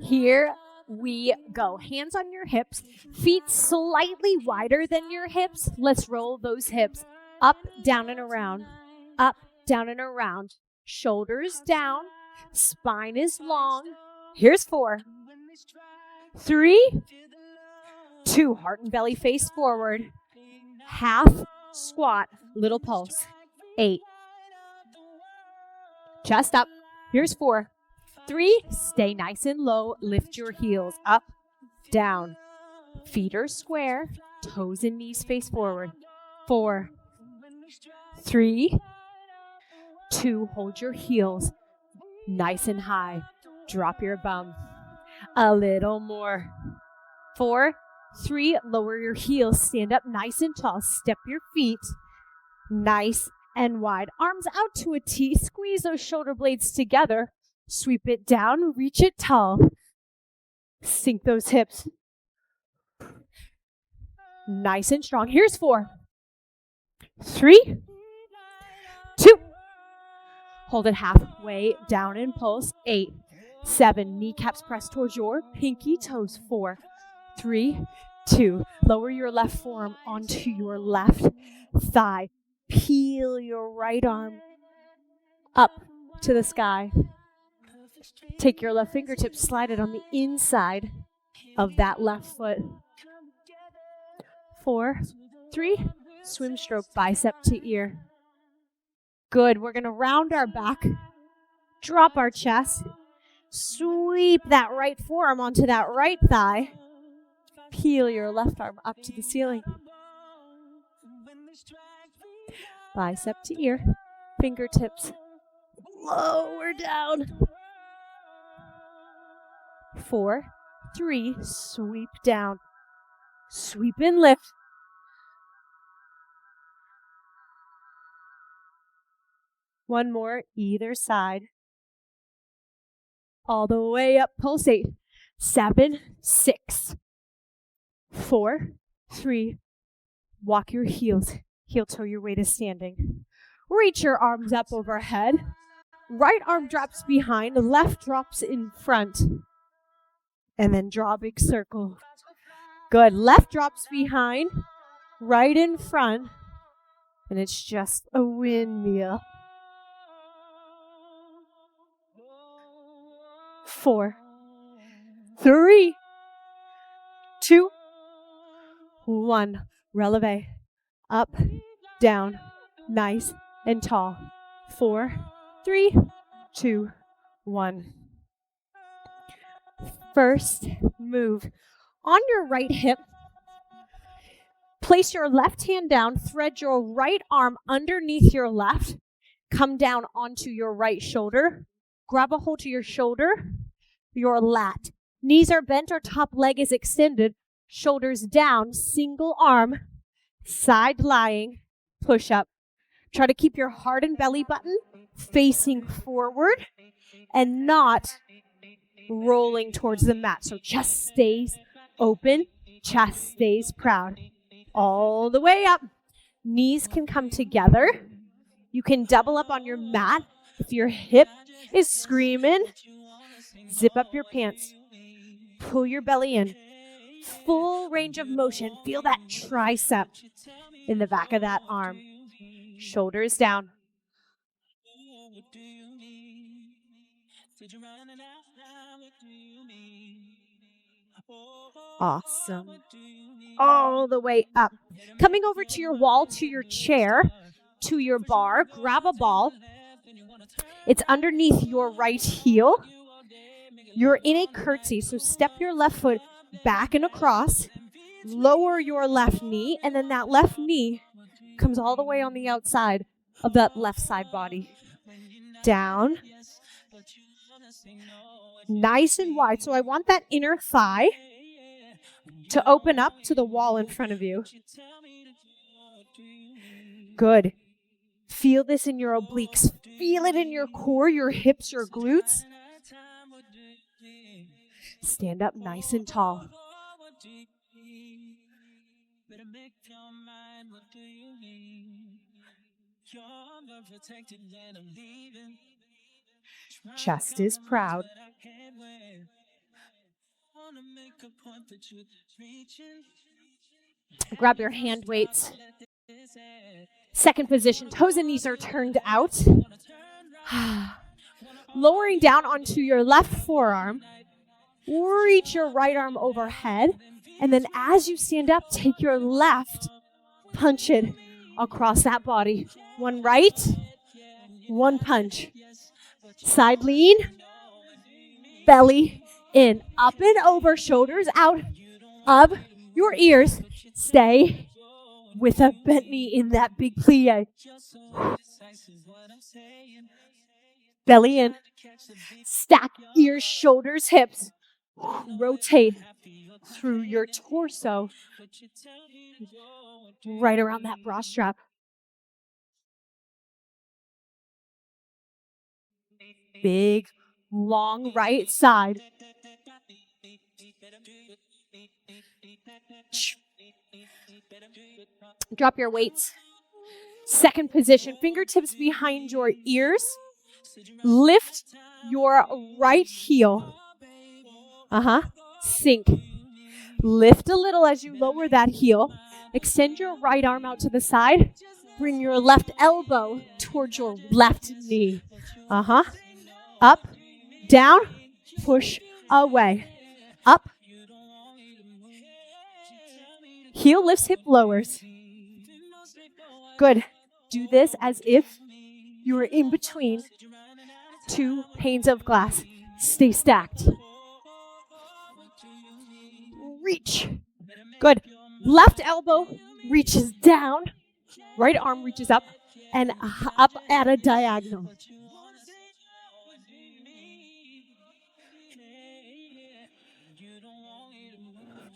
Here we go. Hands on your hips, feet slightly wider than your hips. Let's roll those hips up, down, and around. Up, down, and around. Shoulders down. Spine is long. Here's 4, 3, 2. Heart and belly face forward. Half squat, little pulse. 8. Chest up. Here's 4, 3. Stay nice and low. Lift your heels up, down. Feet are square. Toes and knees face forward. 4, 3, 2. Hold your heels nice and high. Drop your bum. A little more. 4, 3. Lower your heels. Stand up nice and tall. Step your feet nice and wide. Arms out to a T. Squeeze those shoulder blades together. Sweep it down. Reach it tall. Sink those hips. Nice and strong. Here's 4, 3, 2. Hold it halfway down and pulse. 8, 7. Kneecaps press towards your pinky toes. 4, 3, 2. Lower your left forearm onto your left thigh. Peel your right arm up to the sky. Take your left fingertips, slide it on the inside of that left foot. 4, 3. Swim stroke, bicep to ear. Good. We're going to round our back, drop our chest, sweep that right forearm onto that right thigh. Peel your left arm up to the ceiling. Bicep to ear, fingertips lower down. 4, 3, sweep down. Sweep and lift. One more, either side. All the way up, pulse. 8, 7, 6, 4, 3. Walk your heels. Heel toe your way to standing. Reach your arms up overhead. Right arm drops behind, left drops in front. And then draw a big circle. Good. Left drops behind, right in front. And it's just a windmill. 4, 3, 2, 1. Releve. Up, down, nice and tall. 4, 3, 2, 1. First move. On your right hip, place your left hand down, thread your right arm underneath your left, come down onto your right shoulder, grab a hold to your shoulder, your lat. Knees are bent or top leg is extended, shoulders down, single arm, side lying, push up. Try to keep your heart and belly button facing forward and not rolling towards the mat. So chest stays open, chest stays proud. All the way up. Knees can come together. You can double up on your mat. If your hip is screaming, zip up your pants. Pull your belly in. Full range of motion. Feel that tricep in the back of that arm. Shoulders down. Awesome. All the way up. Coming over to your wall, to your chair, to your bar. Grab a ball. It's underneath your right heel. You're in a curtsy, so step your left foot back and across. Lower your left knee, and then that left knee comes all the way on the outside of that left side body. Down. Nice and wide. So I want that inner thigh to open up to the wall in front of you. Good. Feel this in your obliques. Feel it in your core, your hips, your glutes. Stand up nice and tall. Chest is proud. Grab your hand weights. Second position, toes and knees are turned out. Lowering down onto your left forearm. Reach your right arm overhead. And then as you stand up, take your left, punch it across that body. One right, one punch. Side lean, belly in, up and over, shoulders out of your ears. Stay with a bent knee in that big plie. Belly in, stack ears, shoulders, hips. Rotate through your torso, right around that bra strap. Big, long right side. Drop your weights. Second position, fingertips behind your ears. Lift your right heel. Sink. Lift a little as you lower that heel. Extend your right arm out to the side. Bring your left elbow towards your left knee. Up, down, push away. Up. Heel lifts, hip lowers. Good. Do this as if you were in between two panes of glass. Stay stacked. Reach. Good. Left elbow reaches down. Right arm reaches up and up at a diagonal.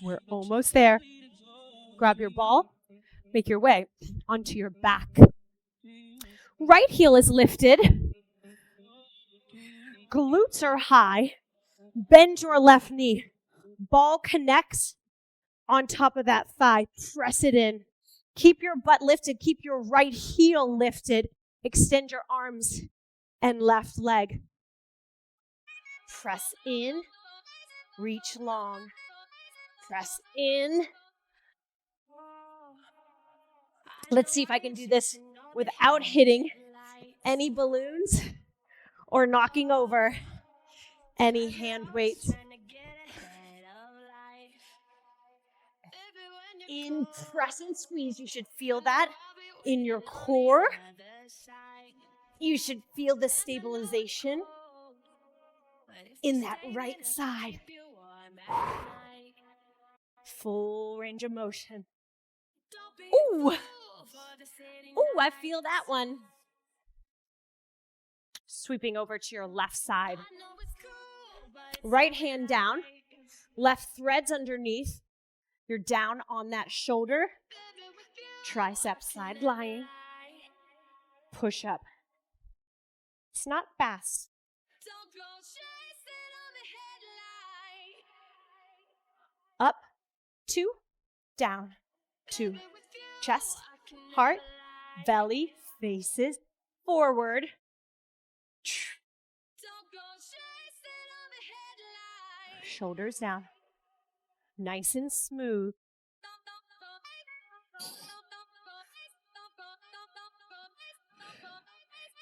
We're almost there. Grab your ball. Make your way onto your back. Right heel is lifted. Glutes are high. Bend your left knee. Ball connects on top of that thigh. Press it in. Keep your butt lifted. Keep your right heel lifted. Extend your arms and left leg. Press in. Reach long. Press in. Let's see if I can do this without hitting any balloons or knocking over any hand weights. In press and squeeze, you should feel that in your core. You should feel the stabilization in that right side. Full range of motion. Ooh, I feel that one. Sweeping over to your left side. Right hand down, left threads underneath. You're down on that shoulder. Tricep side lying. Push up. It's not fast. Up, 2, down, 2. Chest, heart, belly, faces forward. Shoulders down. Nice and smooth.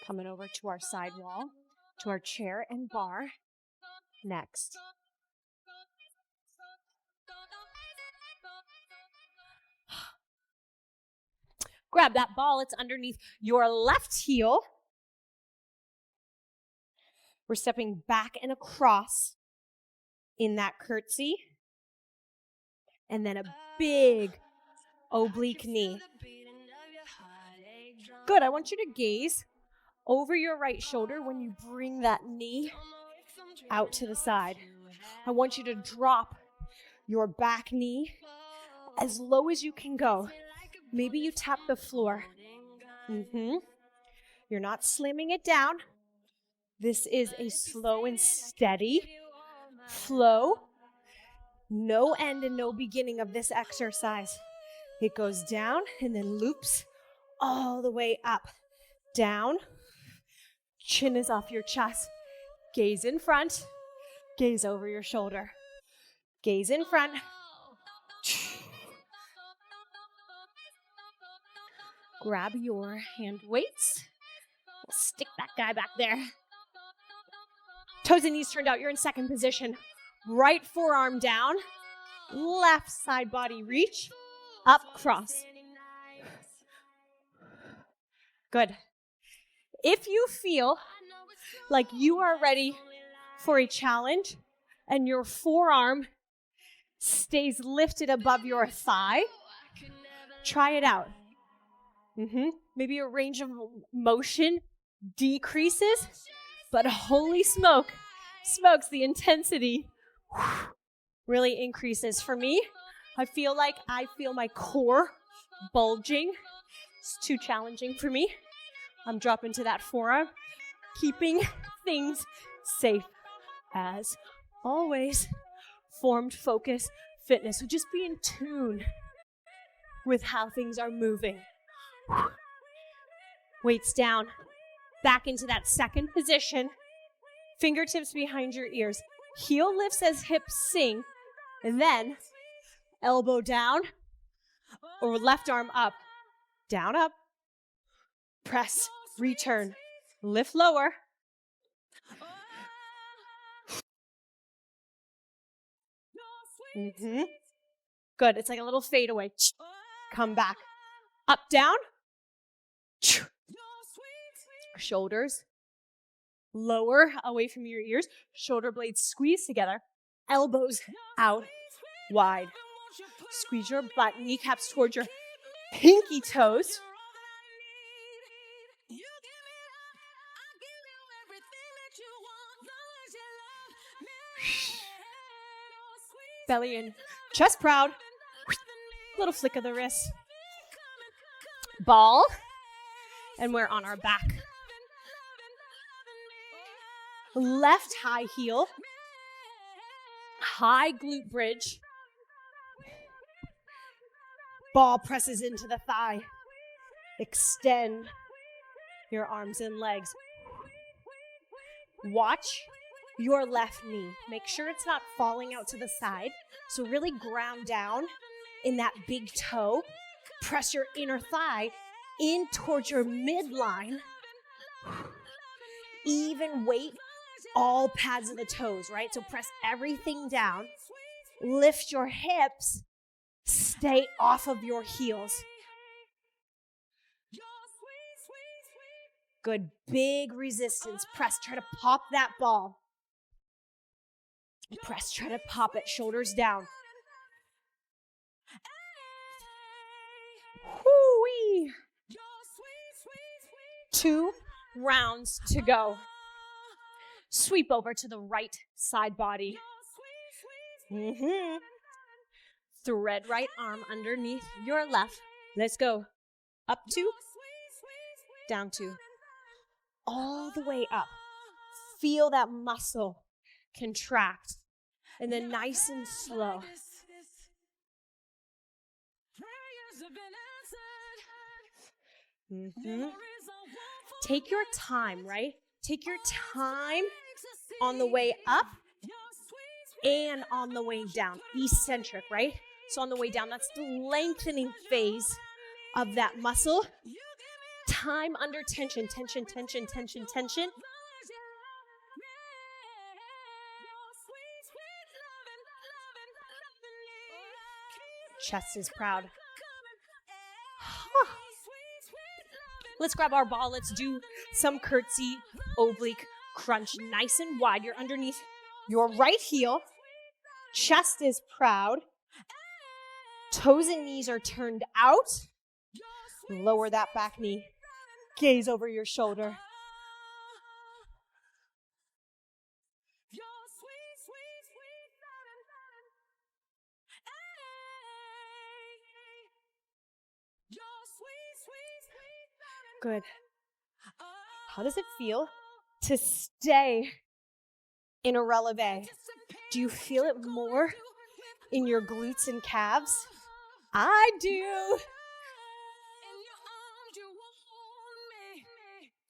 Coming over to our side wall, to our chair and bar. Next. Grab that ball. It's underneath your left heel. We're stepping back and across in that curtsy. And then a big oblique knee. Good. I want you to gaze over your right shoulder when you bring that knee out to the side. I want you to drop your back knee as low as you can go. Maybe you tap the floor. You're not slamming it down. This is a slow and steady flow. No end and no beginning of this exercise. It goes down and then loops all the way up. Down. Chin is off your chest. Gaze in front. Gaze over your shoulder. Gaze in front. Grab your hand weights. We'll stick that guy back there. Toes and knees turned out. You're in second position. Right forearm down. Left side body reach. Up, cross. Good. If you feel like you are ready for a challenge and your forearm stays lifted above your thigh, try it out. Maybe your range of motion decreases, but holy smokes, the intensity really increases. For me, I feel my core bulging. It's too challenging for me. I'm dropping to that forearm, keeping things safe as always. Formed focus fitness. So just be in tune with how things are moving. Weights down, back into that second position. Fingertips behind your ears. Heel lifts as hips sing, and then elbow down or left arm up. Down, up. Press, return, lift lower. Good. It's like a little fadeaway. Come back. Up, down. Shoulders lower away from your ears. Shoulder blades squeeze together. Elbows out wide. Squeeze your butt, kneecaps towards your pinky toes. Belly in, chest proud. Little flick of the wrist. Ball. And we're on our back. Left high heel. High glute bridge. Ball presses into the thigh. Extend your arms and legs. Watch your left knee. Make sure it's not falling out to the side. So really ground down in that big toe. Press your inner thigh in towards your midline. Even weight, all pads of the toes, right? So press everything down. Lift your hips. Stay off of your heels. Good, big resistance. Press, try to pop that ball. Press, try to pop it, shoulders down. Whoo-wee. 2 rounds to go. Sweep over to the right side body. Thread right arm underneath your left. Let's go. Up 2, down 2. All the way up. Feel that muscle contract. And then nice and slow. Take your time, right? Take your time on the way up and on the way down. Eccentric, right? So on the way down, that's the lengthening phase of that muscle. Time under tension, tension, tension, tension, tension. Chest is proud. Let's grab our ball. Let's do some curtsy, oblique, crunch. Nice and wide. You're underneath your right heel. Chest is proud. Toes and knees are turned out. Lower that back knee. Gaze over your shoulder. Good. How does it feel to stay in a releve? Do you feel it more in your glutes and calves? I do.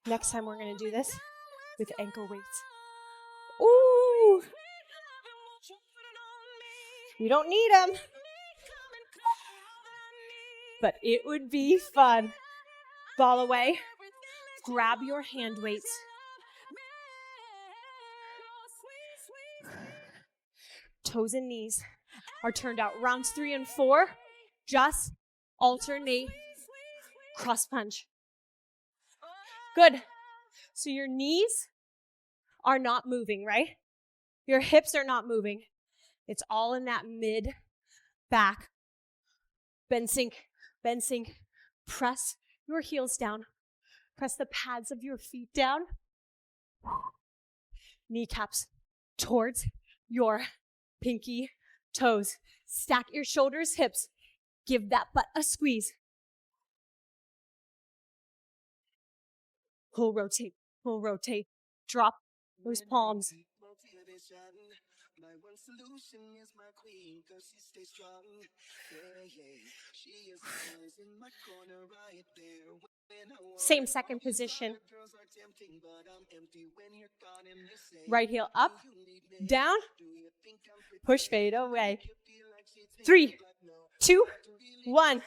Next time we're going to do this with ankle weights. Ooh. You don't need them. But it would be fun. Ball away. Grab your hand weights. Toes and knees are turned out. Rounds 3 and 4, just alternate cross punch. Good. So your knees are not moving, right? Your hips are not moving. It's all in that mid back. Bend, sink, bend, sink. Press your heels down. Press the pads of your feet down. Kneecaps towards your pinky toes. Stack your shoulders, hips. Give that butt a squeeze. Pull, rotate, pull, rotate. Drop those palms. Same second position. Right heel up, down, push, fade away. 3, 2, 1.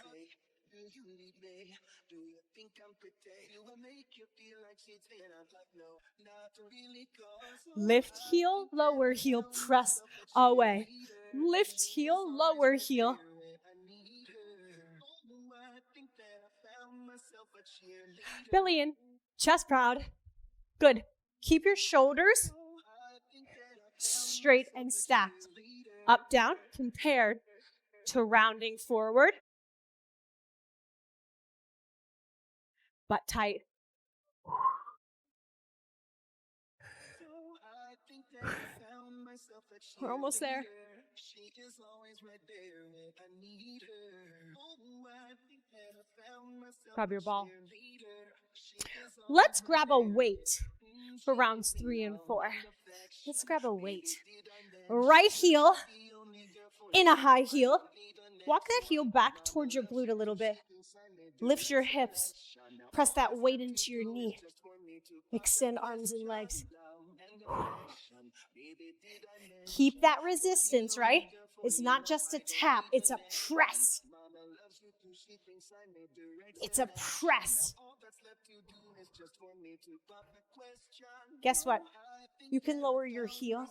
Lift heel, lower heel, press away. Lift heel, lower heel. Belly in, chest proud. Good. Keep your shoulders straight and stacked. Up, down, compared to rounding forward. Butt tight. We're almost there. Grab your ball. Let's grab a weight for rounds 3 and 4. Let's grab a weight. Right heel in a high heel. Walk that heel back towards your glute a little bit. Lift your hips. Press that weight into your knee. Extend arms and legs. Keep that resistance, right? It's not just a tap, it's a press. It's a press. Guess what? You can lower your heel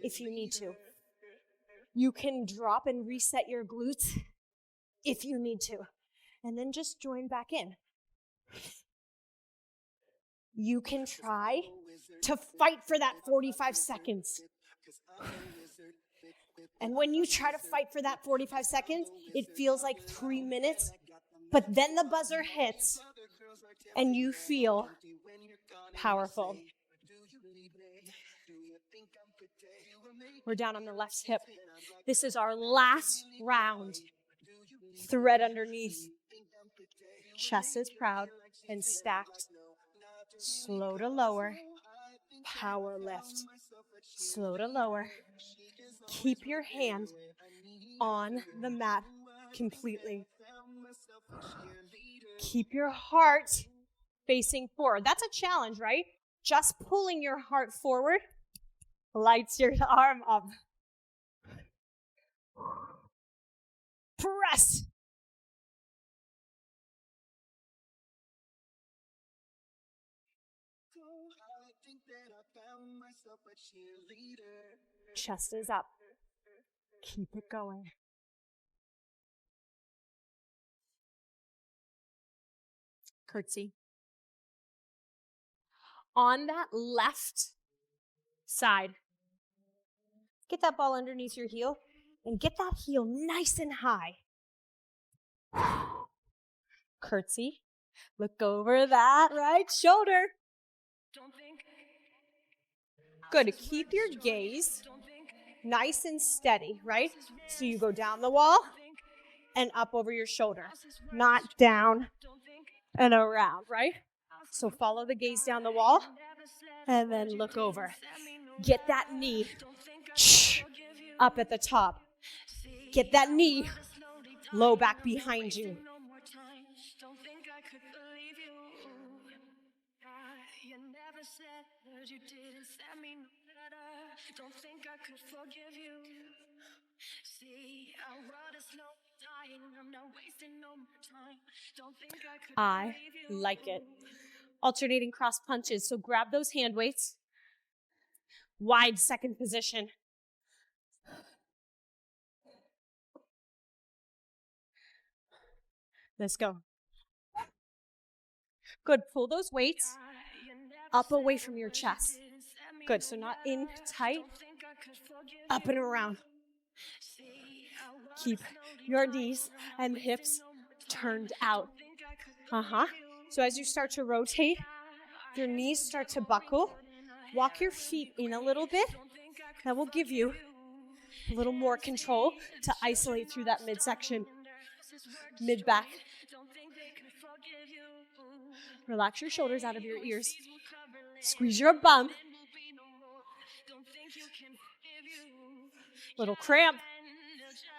if you need to. You can drop and reset your glutes if you need to. And then just join back in. You can try to fight for that 45 seconds. And when you try to fight for that 45 seconds, it feels like 3 minutes, but then the buzzer hits and you feel powerful. We're down on the left hip. This is our last round. Thread underneath. Chest is proud and stacked. Slow to lower. Power lift. Slow to lower. Keep your hand on the mat completely. Keep your heart facing forward. That's a challenge, right? Just pulling your heart forward lights your arm up. Press. Chest is up. Keep it going. Curtsy. On that left side, get that ball underneath your heel and get that heel nice and high. Curtsy. Look over that right shoulder. Good. Keep your gaze nice and steady, right? So you go down the wall and up over your shoulder, not down and around, right? So follow the gaze down the wall and then look over. Get that knee up at the top. Get that knee low back behind you. I like it. Alternating cross punches. So grab those hand weights. Wide second position. Let's go. Good. Pull those weights up away from your chest. Good. So not in tight. Up and around. Keep your knees and hips turned out. So as you start to rotate, your knees start to buckle. Walk your feet in a little bit. That will give you a little more control to isolate through that midsection, mid-back. Relax your shoulders out of your ears. Squeeze your bum. Little cramp.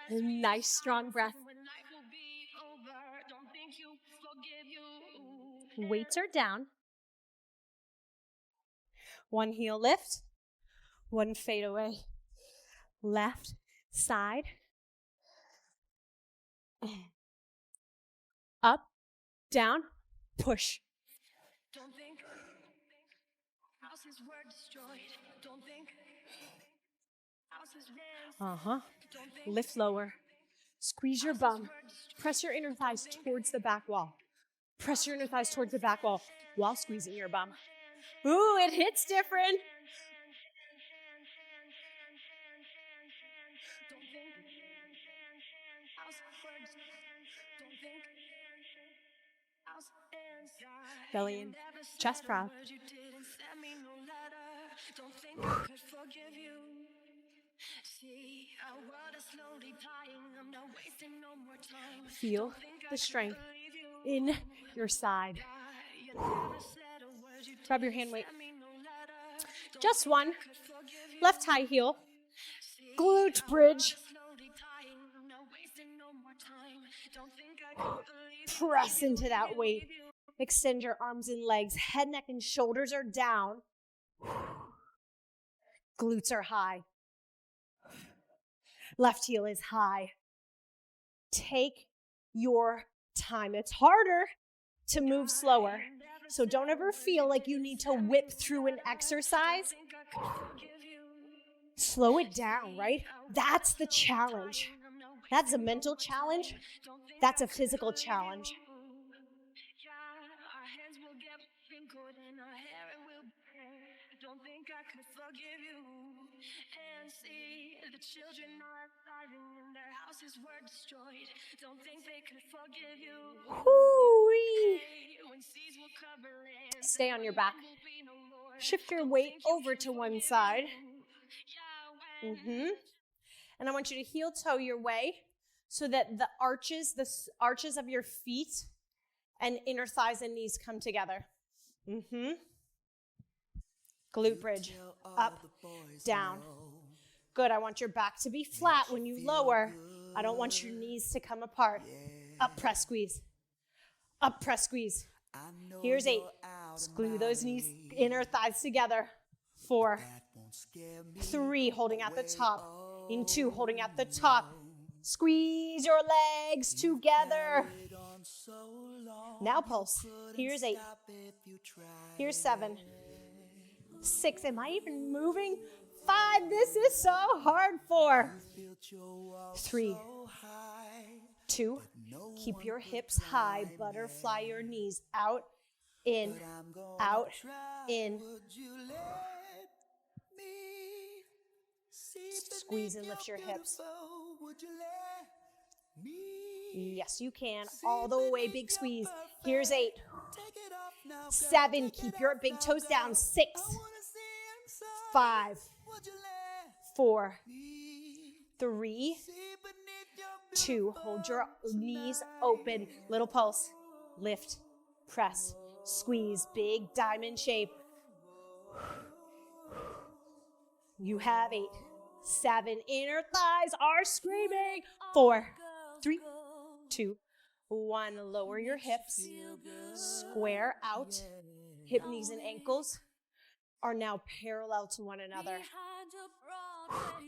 Nice strong breath. Weights are down. One heel lift. One fade away. Left side. Up, down, push. Lift lower. Squeeze your bum. Press your inner thighs towards the back wall. Press your inner thighs towards the back wall while squeezing your bum. Ooh, it hits different. Belly in, chest proud. Feel the strength in your side. Grab your hand weight. Just one. Left high heel. Glute bridge. Press into that weight. Extend your arms and legs. Head, neck, and shoulders are down. Glutes are high. Left heel is high. Take your time. It's harder to move slower. So don't ever feel like you need to whip through an exercise. Slow it down, right? That's the challenge. That's a mental challenge. That's a physical challenge. Hoo-wee. Stay on your back. Shift your weight over to one side. And I want you to heel toe your way so that the arches of your feet and inner thighs and knees come together. Glute bridge. Up, down. Good. I want your back to be flat when you lower. I don't want your knees to come apart. Up, press, squeeze. Up, press, squeeze. Here's 8. Glue those knees, inner thighs together. 4, 3, holding at the top. In 2, holding at the top. Squeeze your legs together. Now pulse. Here's 8. Here's 7. 6. Am I even moving? 5. This is so hard. 4, 3, 2. Keep your hips high. Butterfly your knees out, in, out, in. Squeeze and lift your hips. Yes, you can. All the way, big squeeze. Here's 8. 7. Keep your big toes down. 6. 5. 4. 3. 2. Hold your knees open. Little pulse. Lift. Press. Squeeze. Big diamond shape. You have 8. 7. Inner thighs are screaming. 4, 3, 2, 1. Lower your hips. Square out. Hip, knees, and ankles are now parallel to one another.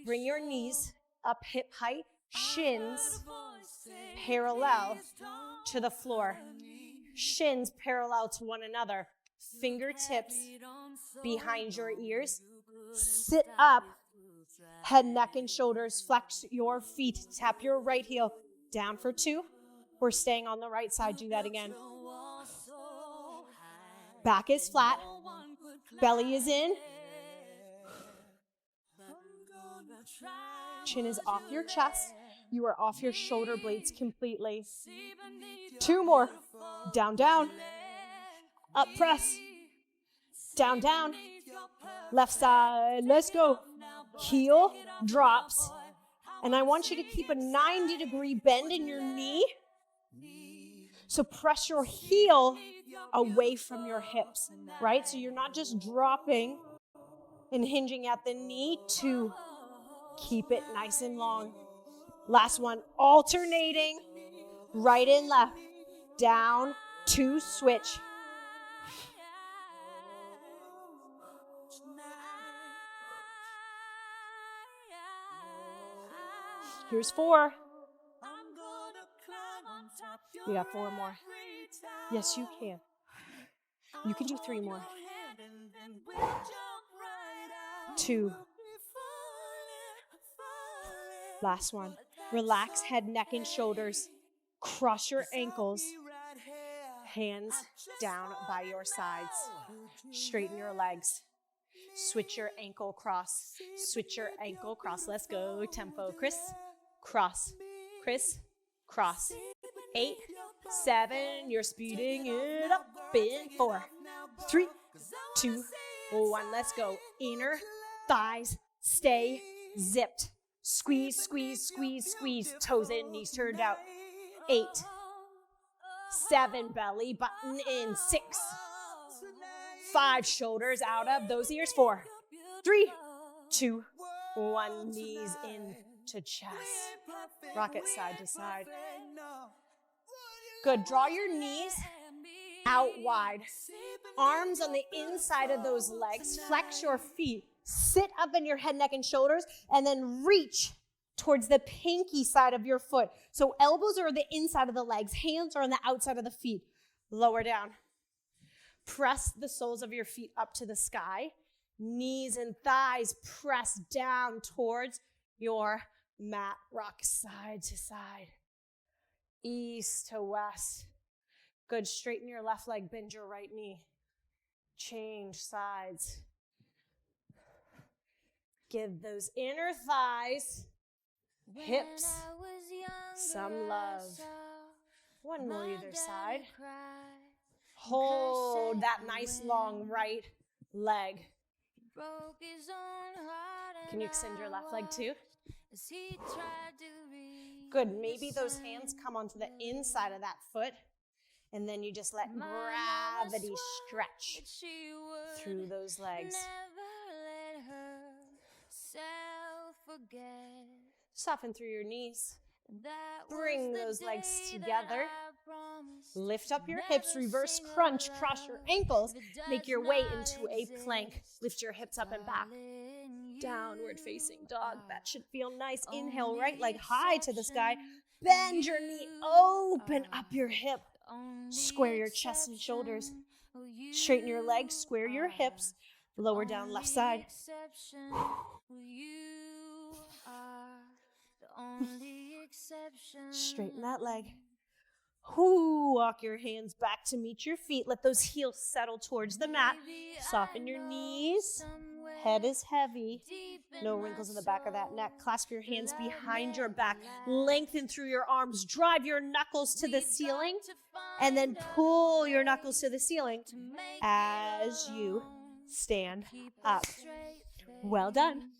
Bring your knees up hip height, shins parallel to the floor. Shins parallel to one another. Fingertips behind your ears. Sit up, head, neck, and shoulders. Flex your feet. Tap your right heel down for 2. We're staying on the right side. Do that again. Back is flat. Belly is in. Chin is off your chest. You are off your shoulder blades completely. 2 more. Down, down. Up, press. Down, down. Left side. Let's go. Heel drops. And I want you to keep a 90-degree bend in your knee. So press your heel away from your hips, right? So you're not just dropping and hinging at the knee. 2. Keep it nice and long. Last one, alternating, right and left. Down, 2, switch. Here's 4. You got 4 more. Yes, you can. You can do 3 more. 2. Last one. Relax head, neck, and shoulders. Cross your ankles. Hands down by your sides. Straighten your legs. Switch your ankle cross. Switch your ankle cross. Let's go. Tempo. Criss, cross. Criss, cross. 8, 7. You're speeding it up in 4, 3, 2, 1. Let's go. Inner thighs stay zipped. Squeeze, squeeze, squeeze, squeeze. Toes in, knees turned out. 8, 7. Belly button in. 6, 5. Shoulders out of those ears. 4, 3, 2, 1. Knees in to chest. Rock it side to side. Good. Draw your knees out wide. Arms on the inside of those legs. Flex your feet. Sit up in your head, neck, and shoulders, and then reach towards the pinky side of your foot. So elbows are on the inside of the legs. Hands are on the outside of the feet. Lower down. Press the soles of your feet up to the sky. Knees and thighs press down towards your mat. Rock side to side. East to west. Good. Straighten your left leg. Bend your right knee. Change sides. Give those inner thighs, hips, some love. One more either side. Hold that nice long right leg. Can you extend your left leg too? Good. Maybe those hands come onto the inside of that foot, and then you just let gravity stretch through those legs. Soften through your knees. Bring those legs together. Lift up your hips, reverse crunch, cross your ankles. Make your way into a plank. Lift your hips up and back. Downward facing dog. That should feel nice. Inhale, right leg high to the sky. Bend your knee, open up your hip. Square your chest and shoulders. Straighten your legs, square your hips. Lower down left side. Straighten that leg. Walk your hands back to meet your feet. Let those heels settle towards the mat. Soften your knees. Head is heavy. No wrinkles in the back of that neck. Clasp your hands behind your back. Lengthen through your arms. Drive your knuckles to the ceiling. And then pull your knuckles to the ceiling as you stand up. Well done.